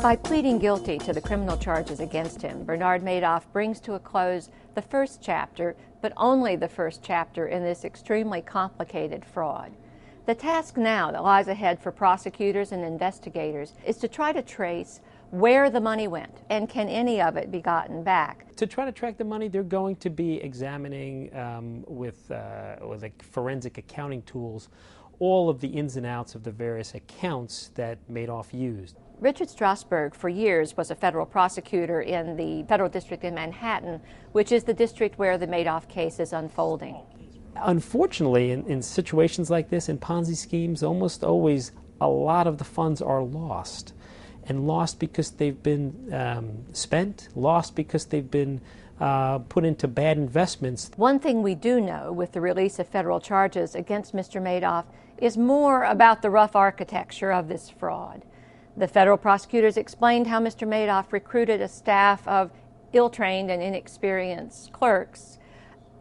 By pleading guilty to the criminal charges against him, Bernard Madoff brings to a close the first chapter, but only the first chapter in this extremely complicated fraud. The task now that lies ahead for prosecutors and investigators is to try to trace where the money went, and can any of it be gotten back. To try to track the money, they're going to be examining with forensic accounting tools all of the ins and outs of the various accounts that Madoff used. Richard Strasberg, for years, was a federal prosecutor in the Federal District in Manhattan, which is the district where the Madoff case is unfolding. Unfortunately, in situations like this, in Ponzi schemes, almost always a lot of the funds are lost. And lost because they've been spent, lost because they've been put into bad investments. One thing we do know with the release of federal charges against Mr. Madoff is more about the rough architecture of this fraud. The federal prosecutors explained how Mr. Madoff recruited a staff of ill-trained and inexperienced clerks,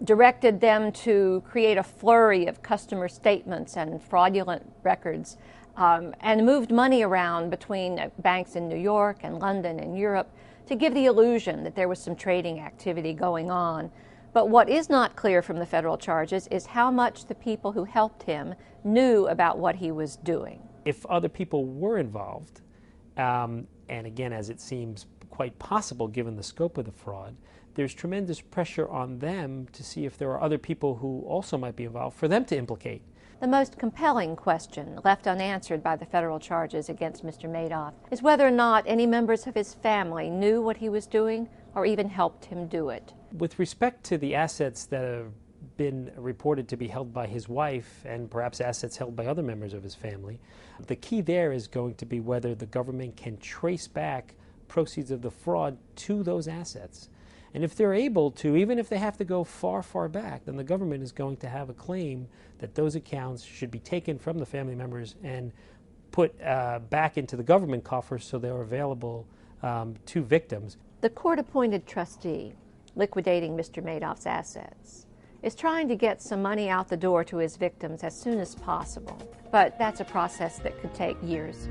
directed them to create a flurry of customer statements and fraudulent records, and moved money around between banks in New York and London and Europe to give the illusion that there was some trading activity going on. But what is not clear from the federal charges is how much the people who helped him knew about what he was doing. If other people were involved, and again, as it seems quite possible given the scope of the fraud, there's tremendous pressure on them to see if there are other people who also might be involved for them to implicate. The most compelling question left unanswered by the federal charges against Mr. Madoff is whether or not any members of his family knew what he was doing or even helped him do it. With respect to the assets that have been reported to be held by his wife and perhaps assets held by other members of his family, the key there is going to be whether the government can trace back proceeds of the fraud to those assets. And if they're able to, even if they have to go far, far back, then the government is going to have a claim that those accounts should be taken from the family members and put back into the government coffers so they're available to victims. The court-appointed trustee liquidating Mr. Madoff's assets is trying to get some money out the door to his victims as soon as possible. But that's a process that could take years.